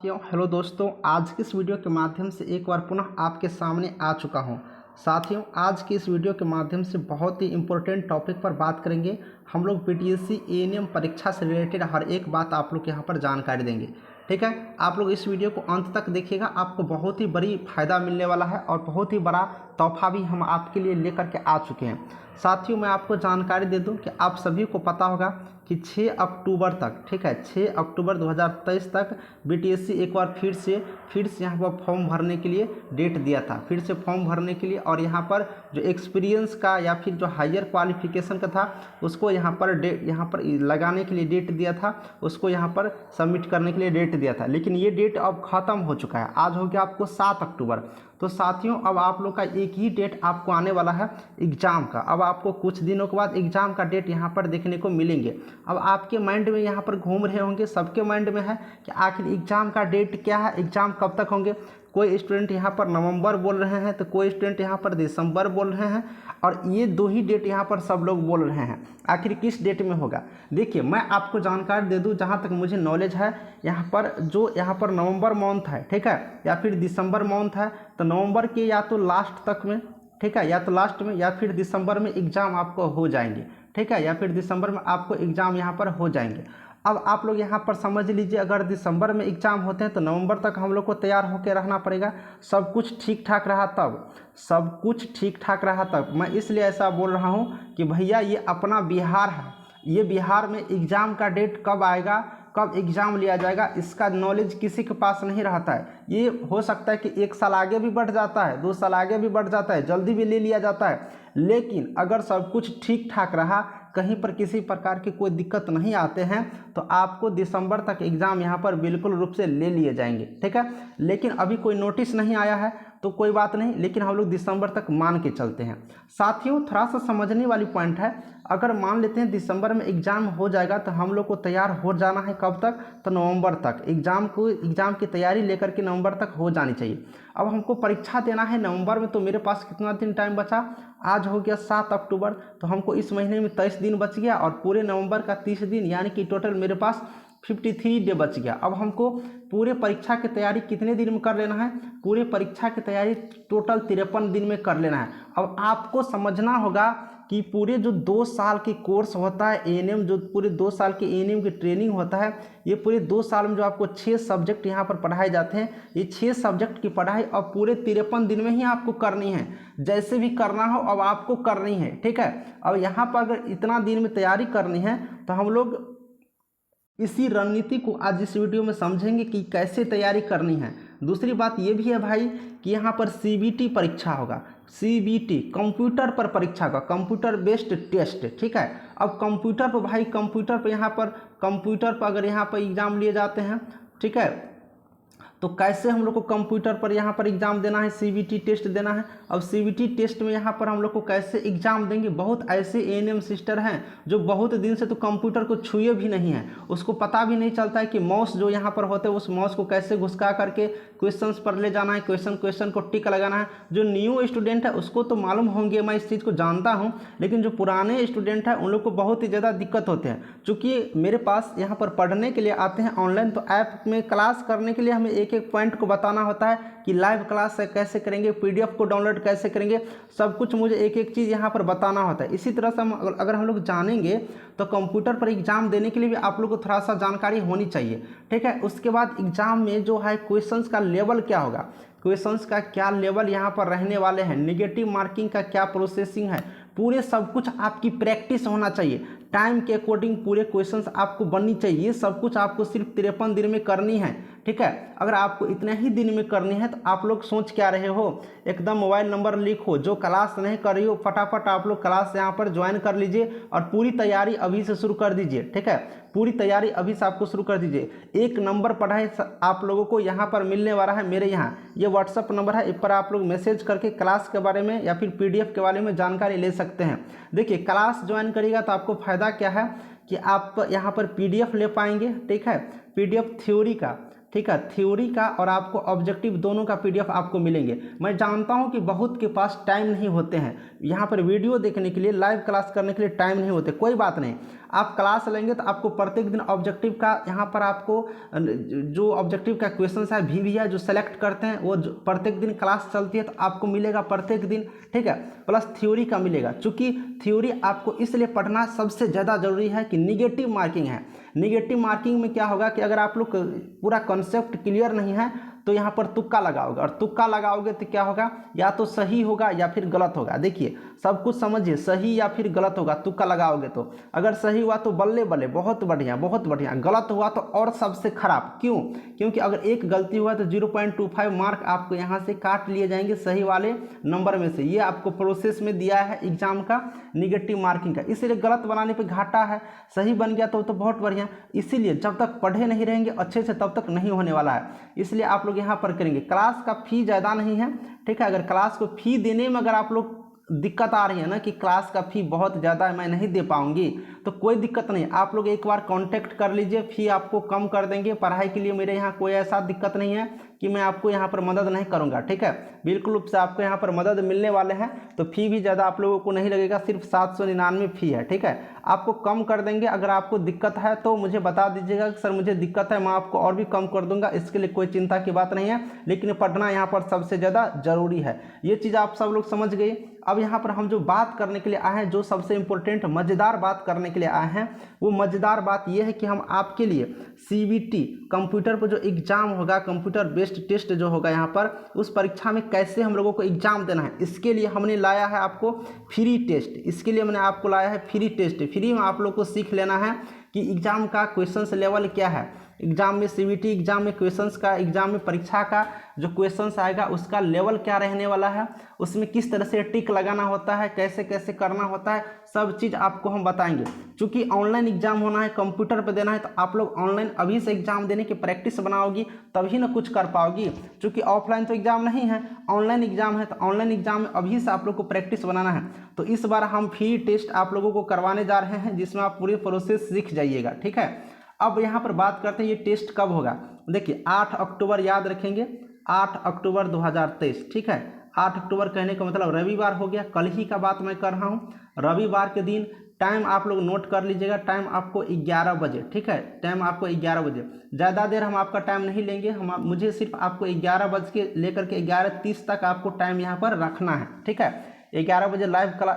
क्यों हेलो दोस्तों, आज की इस वीडियो के माध्यम से एक बार पुनः आपके सामने आ चुका हूं। साथियों, आज की इस वीडियो के माध्यम से बहुत ही इम्पोर्टेंट टॉपिक पर बात करेंगे। हम लोग बीटीएससी एएनएम परीक्षा से रिलेटेड हर एक बात आप लोग यहाँ पर जानकारी देंगे। ठीक है, आप लोग इस वीडियो को अंत तक देखिएगा, आपको बहुत ही बड़ी फायदा मिलने वाला है और बहुत ही बड़ा तोहफा भी हम आपके लिए लेकर के आ चुके हैं। साथियों, मैं आपको जानकारी दे दूं कि आप सभी को पता होगा कि 6 अक्टूबर तक, ठीक है, 6 अक्टूबर 2023 तक बीटीएससी एक बार फिर से यहाँ पर फॉर्म भरने के लिए डेट दिया था, फिर से फॉर्म भरने के लिए। और यहाँ पर जो एक्सपीरियंस का या फिर जो हायर क्वालिफिकेशन का था उसको यहाँ पर लगाने के लिए डेट दिया था, उसको यहाँ पर सबमिट करने के लिए डेट दिया था। लेकिन ये डेट अब ख़त्म हो चुका है, आज हो गया आपको 7 अक्टूबर। तो साथियों, अब आप लोग का एक ही डेट आपको आने वाला है एग्ज़ाम का। अब आपको कुछ दिनों के बाद एग्ज़ाम का डेट यहाँ पर देखने को मिलेंगे। अब आपके माइंड में यहाँ पर घूम रहे होंगे, सबके माइंड में है कि आखिर एग्ज़ाम का डेट क्या है, एग्ज़ाम कब तक होंगे। कोई स्टूडेंट यहाँ पर नवंबर बोल रहे हैं तो कोई स्टूडेंट यहाँ पर दिसंबर बोल रहे हैं, और ये दो ही डेट यहाँ पर सब लोग बोल रहे हैं। आखिर किस डेट में होगा? देखिए, मैं आपको जानकारी दे दूँ, जहाँ तक मुझे नॉलेज है, यहाँ पर नवंबर मंथ है, ठीक है, या फिर दिसंबर मंथ है, तो नवंबर के या तो लास्ट तक में, ठीक है, या तो लास्ट में या फिर दिसंबर में एग्ज़ाम आपको हो जाएंगे, ठीक है, या फिर दिसंबर में आपको एग्ज़ाम यहाँ पर हो जाएंगे। अब आप लोग यहाँ पर समझ लीजिए, अगर दिसंबर में एग्ज़ाम होते हैं तो नवंबर तक हम लोग को तैयार होकर रहना पड़ेगा। सब कुछ ठीक ठाक रहा तब, सब कुछ ठीक ठाक रहा तब। मैं इसलिए ऐसा बोल रहा हूँ कि भैया ये अपना बिहार है, ये बिहार में एग्ज़ाम का डेट कब आएगा, कब एग्ज़ाम लिया जाएगा, इसका नॉलेज किसी के पास नहीं रहता है। ये हो सकता है कि 1 साल आगे भी बढ़ जाता है, 2 साल आगे भी बढ़ जाता है, जल्दी भी ले लिया जाता है। लेकिन अगर सब कुछ ठीक ठाक रहा, कहीं पर किसी प्रकार की कोई दिक्कत नहीं आते हैं, तो आपको दिसंबर तक एग्ज़ाम यहाँ पर बिल्कुल रूप से ले लिए जाएंगे, ठीक है। लेकिन अभी कोई नोटिस नहीं आया है तो कोई बात नहीं, लेकिन हम लोग दिसंबर तक मान के चलते हैं। साथियों, थोड़ा सा समझने वाली पॉइंट है, अगर मान लेते हैं दिसंबर में एग्ज़ाम हो जाएगा तो हम लोग को तैयार हो जाना है कब तक, तो नवंबर तक। एग्ज़ाम की तैयारी लेकर के नवंबर तक हो जानी चाहिए। अब हमको परीक्षा देना है नवंबर में, तो मेरे पास कितना दिन टाइम बचा? आज हो गया 7 अक्टूबर, तो हमको इस महीने में 23 दिन बच गया और पूरे नवंबर का 30 दिन, यानी कि टोटल मेरे पास 53 डे बच गया। अब हमको पूरे परीक्षा की तैयारी कितने दिन में कर लेना है? पूरे परीक्षा की तैयारी टोटल 53 दिन में कर लेना है। अब आपको समझना होगा कि पूरे जो 2 साल की कोर्स होता है एएनएम, जो पूरे 2 साल के एएनएम की ट्रेनिंग होता है, ये पूरे 2 साल में जो आपको 6 सब्जेक्ट यहाँ पर पढ़ाए जाते हैं, ये 6 सब्जेक्ट की पढ़ाई अब पूरे 53 दिन में ही आपको करनी है। जैसे भी करना हो अब आपको करनी है, ठीक है। अब यहाँ पर अगर इतना दिन में तैयारी करनी है तो हम लोग इसी रणनीति को आज इस वीडियो में समझेंगे कि कैसे तैयारी करनी है। दूसरी बात ये भी है भाई कि यहाँ पर सीबीटी परीक्षा होगा, सीबीटी कंप्यूटर पर परीक्षा होगा, कंप्यूटर बेस्ड टेस्ट, ठीक है। अब कंप्यूटर पर भाई, कंप्यूटर पर अगर यहाँ पर एग्ज़ाम लिए जाते हैं, ठीक है, तो कैसे हम लोग को कंप्यूटर पर यहाँ पर एग्ज़ाम देना है, सीबीटी टेस्ट देना है। अब सीबीटी टेस्ट में यहाँ पर हम लोग को कैसे एग्ज़ाम देंगे? बहुत ऐसे एएनएम सिस्टर हैं जो बहुत दिन से तो कंप्यूटर को छुए भी नहीं है, उसको पता भी नहीं चलता है कि माउस जो यहाँ पर होते हैं उस माउस को कैसे घुसका करके क्वेश्चंस पर ले जाना है, क्वेश्चन को टिक लगाना है। जो न्यू स्टूडेंट है उसको तो मालूम होंगे, मैं इस चीज़ को जानता हूँ, लेकिन जो पुराने स्टूडेंट हैं उन लोग को बहुत ही ज़्यादा दिक्कत होते हैं। चूँकि मेरे पास यहाँ पर पढ़ने के लिए आते हैं ऑनलाइन, तो ऐप में क्लास करने के लिए हमें एक पॉइंट को बताना होता है कि लाइव क्लास कैसे करेंगे, पीडीएफ को डाउनलोड कैसे करेंगे, सब कुछ मुझे एक चीज़ यहाँ पर बताना होता है। इसी तरह से अगर हम लोग जानेंगे तो कंप्यूटर पर एग्ज़ाम देने के लिए भी आप लोग को थोड़ा सा जानकारी होनी चाहिए, ठीक है। उसके बाद एग्ज़ाम में जो है क्वेश्चंस का लेवल क्या होगा, क्वेश्चंस का क्या लेवल यहाँ पर रहने वाले हैं, नेगेटिव मार्किंग का क्या प्रोसेसिंग है, पूरे सब कुछ आपकी प्रैक्टिस होना चाहिए। टाइम के अकॉर्डिंग पूरे क्वेश्चंस आपको बननी चाहिए। ये सब कुछ आपको सिर्फ 53 दिन में करनी है, ठीक है। अगर आपको इतने ही दिन में करनी है तो आप लोग सोच क्या रहे हो? एकदम मोबाइल नंबर लिखो, जो क्लास नहीं कर रही हो फटाफट आप लोग क्लास यहाँ पर ज्वाइन कर लीजिए और पूरी तैयारी अभी से शुरू कर दीजिए, ठीक है। पूरी तैयारी अभी से आपको शुरू कर दीजिए। 1 नंबर पढ़ाई आप लोगों को यहाँ पर मिलने वाला है, मेरे यहाँ ये व्हाट्सअप नंबर है, इस पर आप लोग मैसेज करके क्लास के बारे में या फिर पीडीएफ के बारे में जानकारी ले सकते हैं। देखिए, क्लास ज्वाइन करिएगा तो आपको फ़ायदा क्या है कि आप यहाँ पर पीडीएफ ले पाएंगे, ठीक है। पीडीएफ थ्योरी का, ठीक है, थ्योरी का और आपको ऑब्जेक्टिव दोनों का PDF आपको मिलेंगे। मैं जानता हूं कि बहुत के पास टाइम नहीं होते हैं यहाँ पर वीडियो देखने के लिए, लाइव क्लास करने के लिए टाइम नहीं होते, कोई बात नहीं, आप क्लास लेंगे तो आपको प्रत्येक दिन ऑब्जेक्टिव का यहाँ पर आपको जो ऑब्जेक्टिव का क्वेश्चन है VVI जो सेलेक्ट करते हैं वो प्रत्येक दिन क्लास चलती है तो आपको मिलेगा प्रत्येक दिन, ठीक है, प्लस थ्योरी का मिलेगा। चूँकि थ्योरी आपको इसलिए पढ़ना सबसे ज़्यादा जरूरी है कि निगेटिव मार्किंग है। निगेटिव मार्किंग में क्या होगा कि अगर आप लोग पूरा कॉन्सेप्ट क्लियर नहीं है तो यहाँ पर तुक्का लगाओगे, और तुक्का लगाओगे तो क्या होगा, या तो सही होगा या फिर गलत होगा। देखिए सब कुछ समझिए, सही या फिर गलत होगा तुक्का लगाओगे तो। अगर सही हुआ तो बल्ले बल्ले, बहुत बढ़िया बहुत बढ़िया, गलत हुआ तो और सबसे खराब। क्यों? क्योंकि अगर एक गलती हुआ तो 0.25 मार्क आपको यहाँ से काट लिए जाएंगे सही वाले नंबर में से। ये आपको प्रोसेस में दिया है एग्जाम का निगेटिव मार्किंग का, इसीलिए गलत बनाने पर घाटा है, सही बन गया तो बहुत बढ़िया। इसीलिए जब तक पढ़े नहीं रहेंगे अच्छे से तब तक नहीं होने वाला है। इसलिए आप लोग यहाँ पर करेंगे। क्लास का फी ज़्यादा नहीं है, ठीक है, अगर क्लास को फी देने में अगर आप लोग दिक्कत आ रही है ना कि क्लास का फी बहुत ज़्यादा है मैं नहीं दे पाऊंगी, तो कोई दिक्कत नहीं, आप लोग एक बार कांटेक्ट कर लीजिए, फी आपको कम कर देंगे। पढ़ाई के लिए मेरे यहाँ कोई ऐसा दिक्कत नहीं है कि मैं आपको यहाँ पर मदद नहीं करूँगा, ठीक है, बिल्कुल रूप से आपको यहाँ पर मदद मिलने वाले हैं। तो फी भी ज़्यादा आप लोगों को नहीं लगेगा, सिर्फ 799 फी है, ठीक है, आपको कम कर देंगे। अगर आपको दिक्कत है तो मुझे बता दीजिएगा कि सर मुझे दिक्कत है, मैं आपको और भी कम कर दूंगा, इसके लिए कोई चिंता की बात नहीं है। लेकिन पढ़ना यहाँ पर सबसे ज़्यादा जरूरी है, ये चीज़ आप सब लोग समझ गए। अब यहाँ पर हम जो बात करने के लिए आए हैं, जो सबसे इंपॉर्टेंट मज़ेदार बात करने के लिए आए हैं, वो मज़ेदार बात ये है कि हम आपके लिए CBT कंप्यूटर पर जो एग्ज़ाम होगा, कंप्यूटर बेस्ड टेस्ट जो होगा यहाँ पर, उस परीक्षा में कैसे हम लोगों को एग्ज़ाम देना है, इसके लिए हमने लाया है आपको फ्री टेस्ट। इसके लिए मैंने आपको लाया है फ्री टेस्ट। फ्री में आप लोग को सीख लेना है कि एग्ज़ाम का क्वेश्चंस लेवल क्या है, एग्जाम में CBT एग्जाम में क्वेश्चंस का, एग्जाम में परीक्षा का जो क्वेश्चंस आएगा उसका लेवल क्या रहने वाला है, उसमें किस तरह से टिक लगाना होता है, कैसे कैसे करना होता है, सब चीज़ आपको हम बताएंगे। क्योंकि ऑनलाइन एग्जाम होना है, कंप्यूटर पे देना है, तो आप लोग ऑनलाइन अभी से एग्जाम देने की प्रैक्टिस बनाओगी तभी ना कुछ कर पाओगी। क्योंकि ऑफलाइन तो एग्जाम नहीं है, ऑनलाइन एग्जाम है, तो ऑनलाइन एग्जाम में अभी से आप लोग को प्रैक्टिस बनाना है। तो इस बार हम फ्री टेस्ट आप लोगों को करवाने जा रहे हैं जिसमें आप पूरी प्रोसेस सीख जाइएगा, ठीक है। अब यहाँ पर बात करते हैं ये टेस्ट कब होगा। देखिए 8 अक्टूबर याद रखेंगे, 8 अक्टूबर 2023, ठीक है। 8 अक्टूबर कहने का मतलब रविवार हो गया, कल ही का बात मैं कर रहा हूँ। रविवार के दिन टाइम आप लोग नोट कर लीजिएगा, टाइम आपको 11 बजे, ठीक है, टाइम आपको 11 बजे। ज़्यादा देर हम आपका टाइम नहीं लेंगे, मुझे सिर्फ आपको 11 बज के लेकर के 11:30 तक आपको टाइम यहाँ पर रखना है, ठीक है। 11 बजे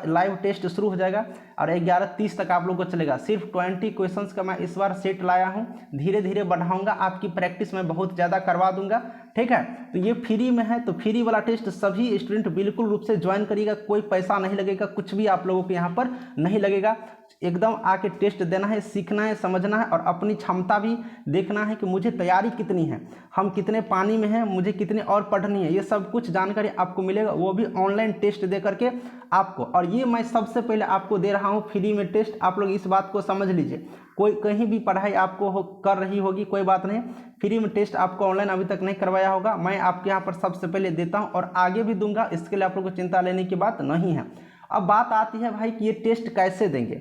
लाइव टेस्ट शुरू हो जाएगा और 11:30 तक आप लोगों को चलेगा। सिर्फ 20 क्वेश्चंस का मैं इस बार सेट लाया हूँ, धीरे धीरे बढ़ाऊंगा, आपकी प्रैक्टिस मैं बहुत ज़्यादा करवा दूंगा, ठीक है। तो ये फ्री में है, तो फ्री वाला टेस्ट सभी स्टूडेंट बिल्कुल रूप से ज्वाइन करिएगा, कोई पैसा नहीं लगेगा, कुछ भी आप लोगों को यहाँ पर नहीं लगेगा। एकदम आके टेस्ट देना है, सीखना है, समझना है और अपनी क्षमता भी देखना है कि मुझे तैयारी कितनी है, हम कितने पानी में हैं, मुझे कितने और पढ़नी है, ये सब कुछ जानकारी आपको मिलेगा, वो भी ऑनलाइन टेस्ट दे करके आपको। और ये मैं सबसे पहले आपको दे रहा हूँ फ्री में टेस्ट, आप लोग इस बात को समझ लीजिए। कोई कहीं भी पढ़ाई आपको कर रही होगी कोई बात नहीं, फ्री में टेस्ट आपको ऑनलाइन अभी तक नहीं करवाया होगा, मैं आपके यहाँ पर सबसे पहले देता हूँ और आगे भी दूंगा, इसके लिए आप लोग को चिंता लेने की बात नहीं है। अब बात आती है भाई कि ये टेस्ट कैसे देंगे,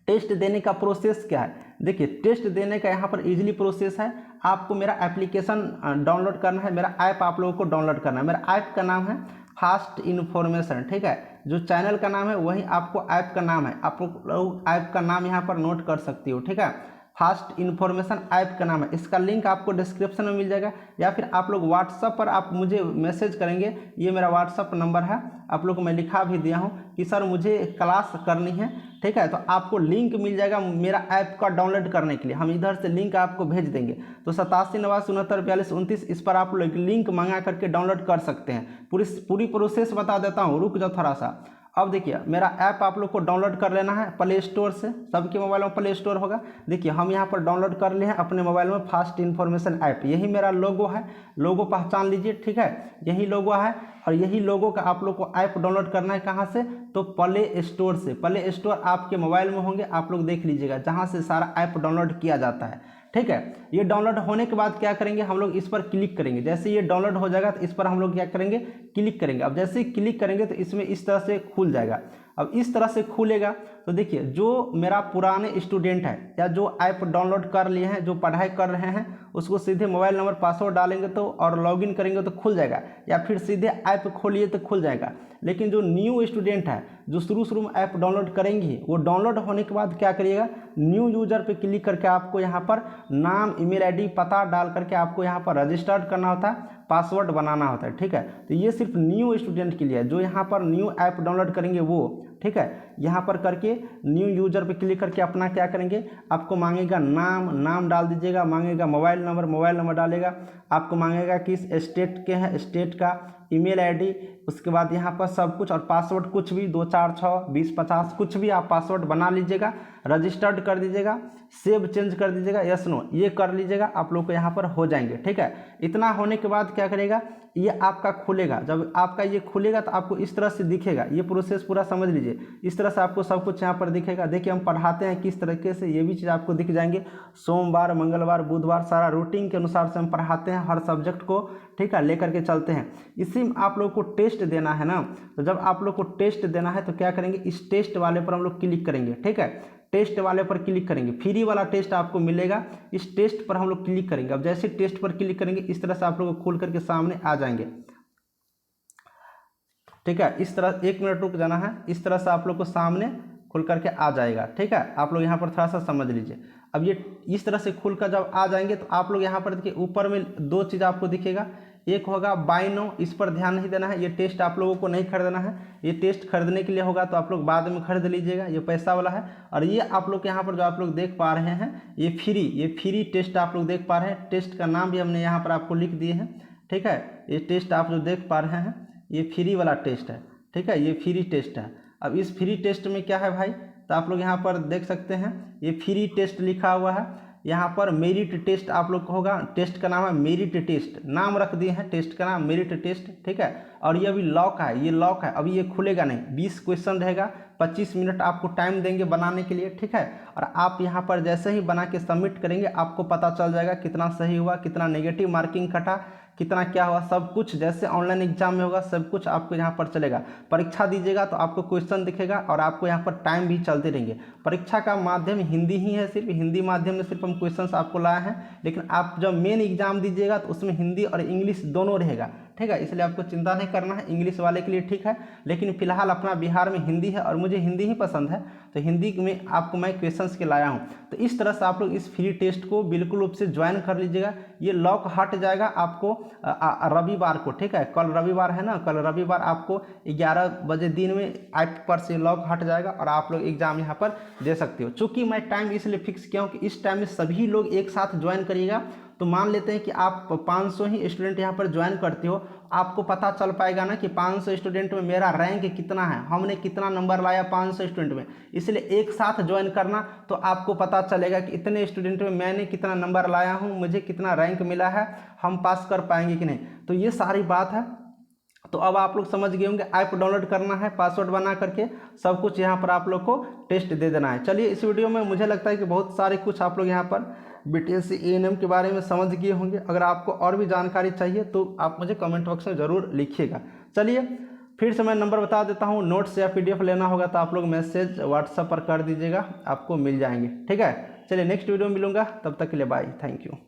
टेस्ट देने का प्रोसेस क्या है। देखिए टेस्ट देने का यहाँ पर इजीली प्रोसेस है, आपको मेरा एप्लीकेशन डाउनलोड करना है, मेरा ऐप आप लोगों को डाउनलोड करना है। मेरा ऐप का नाम है फास्ट इन्फॉर्मेशन, ठीक है, जो चैनल का नाम है वही आपको ऐप का नाम है, आप लोग ऐप का नाम यहाँ पर नोट कर सकती हो, ठीक है। फास्ट इन्फॉर्मेशन ऐप का नाम है, इसका लिंक आपको डिस्क्रिप्शन में मिल जाएगा, या फिर आप लोग व्हाट्सअप पर आप मुझे मैसेज करेंगे, ये मेरा व्हाट्सअप नंबर है, आप लोग को मैं लिखा भी दिया हूँ कि सर मुझे क्लास करनी है, ठीक है, तो आपको लिंक मिल जाएगा मेरा ऐप का डाउनलोड करने के लिए, हम इधर से लिंक आपको भेज देंगे। तो 8790694229 इस पर आप लोग लिंक मंगा करके डाउनलोड कर सकते हैं। पूरी प्रोसेस बता देता हूँ, रुक जाओ थोड़ा सा। अब देखिए मेरा ऐप आप लोग को डाउनलोड कर लेना है प्ले स्टोर से, सबके मोबाइल में प्ले स्टोर होगा। देखिए हम यहाँ पर डाउनलोड कर लिए हैं अपने मोबाइल में फास्ट इन्फॉर्मेशन ऐप, यही मेरा लोगो है, लोगो पहचान लीजिए, ठीक है, यही लोगो है। और यही लोगो का आप लोग को ऐप डाउनलोड करना है कहाँ से, तो प्ले स्टोर से। प्ले स्टोर आपके मोबाइल में होंगे, आप लोग देख लीजिएगा जहाँ से सारा ऐप डाउनलोड किया जाता है, ठीक है। ये डाउनलोड होने के बाद क्या करेंगे, हम लोग इस पर क्लिक करेंगे, जैसे ये डाउनलोड हो जाएगा तो इस पर हम लोग क्या करेंगे, क्लिक करेंगे। अब जैसे ही क्लिक करेंगे तो इसमें इस तरह से खुल जाएगा। अब इस तरह से खुलेगा तो देखिए जो मेरा पुराने स्टूडेंट है या जो ऐप डाउनलोड कर लिए हैं, जो पढ़ाई कर रहे हैं, उसको सीधे मोबाइल नंबर पासवर्ड डालेंगे तो और लॉगिन करेंगे तो खुल जाएगा, या फिर सीधे ऐप खोलिए तो खुल जाएगा। लेकिन जो न्यू स्टूडेंट है, जो शुरू में ऐप डाउनलोड करेंगे, वो डाउनलोड होने के बाद क्या करिएगा, न्यू यूजर पे क्लिक करके आपको यहाँ पर नाम, ईमेल आईडी, पता डाल करके आपको यहाँ पर रजिस्टर्ड करना होता है, पासवर्ड बनाना होता है। ठीक है, तो ये सिर्फ न्यू स्टूडेंट के लिए है, जो यहाँ पर न्यू ऐप डाउनलोड करेंगे वो। ठीक है, यहाँ पर करके न्यू यूजर पे क्लिक करके अपना क्या करेंगे, आपको मांगेगा नाम डाल दीजिएगा, मांगेगा मोबाइल नंबर डालेगा, आपको मांगेगा किस स्टेट के हैं, स्टेट का, ईमेल आईडी, उसके बाद यहाँ पर सब कुछ, और पासवर्ड कुछ भी 2 4 6 20 50 कुछ भी आप पासवर्ड बना लीजिएगा, रजिस्टर्ड कर दीजिएगा, सेव चेंज कर दीजिएगा, यस नो ये कर लीजिएगा, आप लोग को यहाँ पर हो जाएंगे। ठीक है, इतना होने के बाद क्या करेगा, ये आपका खुलेगा। जब आपका ये खुलेगा तो आपको इस तरह से दिखेगा, ये प्रोसेस पूरा समझ लीजिए, इस तरह से आपको सब कुछ यहाँ पर दिखेगा। देखिए हम पढ़ाते हैं किस तरीके से, ये भी चीज़ आपको दिख जाएंगे, सोमवार, मंगलवार, बुधवार, सारा रूटीन के अनुसार से हम पढ़ाते हैं हर सब्जेक्ट को। ठीक है, लेकर के चलते हैं। इसी में आप लोग को टेस्ट देना है ना, तो जब आप लोग को टेस्ट देना है तो क्या करेंगे, इस टेस्ट वाले पर हम लोग क्लिक करेंगे। ठीक है, टेस्ट वाले पर क्लिक करेंगे, फ्री वाला टेस्ट आपको मिलेगा, इस टेस्ट पर हम लोग क्लिक करेंगे। अब जैसे टेस्ट पर क्लिक करेंगे इस तरह से आप लोग खोल करके सामने आ जाएंगे। ठीक है, इस तरह 1 मिनट रुक जाना है, इस तरह से आप लोग को सामने खुल करके आ जाएगा। ठीक है, आप लोग यहाँ पर थोड़ा सा समझ लीजिए। अब ये इस तरह से खुल कर जब आ जाएंगे तो आप लोग यहाँ पर देखिए ऊपर में 2 चीज़ आपको दिखेगा, एक होगा बाय नाउ, इस पर ध्यान नहीं देना है, ये टेस्ट आप लोगों को नहीं खरीदना है, ये टेस्ट खरीदने के लिए होगा तो आप लोग बाद में खरीद लीजिएगा, ये पैसा वाला है। और ये आप लोग यहाँ पर जो आप लोग देख पा रहे हैं ये फ्री टेस्ट आप लोग देख पा रहे हैं, टेस्ट का नाम भी हमने यहाँ पर आपको लिख दिए हैं। ठीक है, ये टेस्ट आप जो देख पा रहे हैं ये फ्री वाला टेस्ट है। ठीक है, ये फ्री टेस्ट है। अब इस फ्री टेस्ट में क्या है भाई, तो आप लोग यहाँ पर देख सकते हैं ये फ्री टेस्ट लिखा हुआ है, यहाँ पर मेरिट टेस्ट आप लोग को होगा, टेस्ट का नाम है मेरिट टेस्ट, नाम रख दिए हैं टेस्ट का नाम मेरिट टेस्ट। ठीक है, और ये अभी लॉक है, ये लॉक है, अभी ये खुलेगा नहीं। 20 क्वेश्चन रहेगा, 25 मिनट आपको टाइम देंगे बनाने के लिए। ठीक है, और आप यहाँ पर जैसे ही बना के सबमिट करेंगे आपको पता चल जाएगा कितना सही हुआ, कितना नेगेटिव मार्किंग कटा, कितना क्या हुआ, सब कुछ जैसे ऑनलाइन एग्जाम में होगा सब कुछ आपको यहाँ पर चलेगा। परीक्षा दीजिएगा तो आपको क्वेश्चन दिखेगा और आपको यहाँ पर टाइम भी चलते रहेंगे। परीक्षा का माध्यम हिंदी ही है, सिर्फ हिंदी माध्यम में सिर्फ हम क्वेश्चंस आपको लाए हैं, लेकिन आप जब मेन एग्जाम दीजिएगा तो उसमें हिंदी और इंग्लिश दोनों रहेगा। ठीक है, इसलिए आपको चिंता नहीं करना है, इंग्लिश वाले के लिए ठीक है, लेकिन फिलहाल अपना बिहार में हिंदी है और मुझे हिंदी ही पसंद है, तो हिंदी में आपको मैं क्वेश्चंस के लाया हूँ। तो इस तरह से आप लोग इस फ्री टेस्ट को बिल्कुल रूप से ज्वाइन कर लीजिएगा। ये लॉक हट जाएगा आपको रविवार को। ठीक है, कल रविवार है ना, कल रविवार आपको 11 बजे दिन में ऐप पर से लॉक हट जाएगा और आप लोग एग्जाम यहाँ पर दे सकते हो। चूँकि मैं टाइम इसलिए फिक्स किया हूँ कि इस टाइम में सभी लोग एक साथ ज्वाइन करिएगा। तो मान लेते हैं कि आप 500 ही स्टूडेंट यहाँ पर ज्वाइन करते हो, आपको पता चल पाएगा ना कि 500 स्टूडेंट में मेरा रैंक कितना है, हमने कितना नंबर लाया 500 स्टूडेंट में। इसलिए एक साथ ज्वाइन करना तो आपको पता चलेगा कि इतने स्टूडेंट में मैंने कितना नंबर लाया हूँ, मुझे कितना रैंक मिला है, हम पास कर पाएंगे कि नहीं। तो ये सारी बात है। तो अब आप लोग समझ गए होंगे, ऐप डाउनलोड करना है, पासवर्ड बना करके सब कुछ यहाँ पर आप लोग को टेस्ट दे देना है। चलिए, इस वीडियो में मुझे लगता है कि बहुत सारे कुछ आप लोग यहाँ पर BTSC ANM के बारे में समझ गए होंगे। अगर आपको और भी जानकारी चाहिए तो आप मुझे कमेंट बॉक्स में ज़रूर लिखिएगा। चलिए, फिर से मैं नंबर बता देता हूँ, नोट्स या PDF लेना होगा तो आप लोग मैसेज WhatsApp पर कर दीजिएगा, आपको मिल जाएंगे। ठीक है, चलिए नेक्स्ट वीडियो में मिलूंगा, तब तक के लिए बाय, थैंक यू।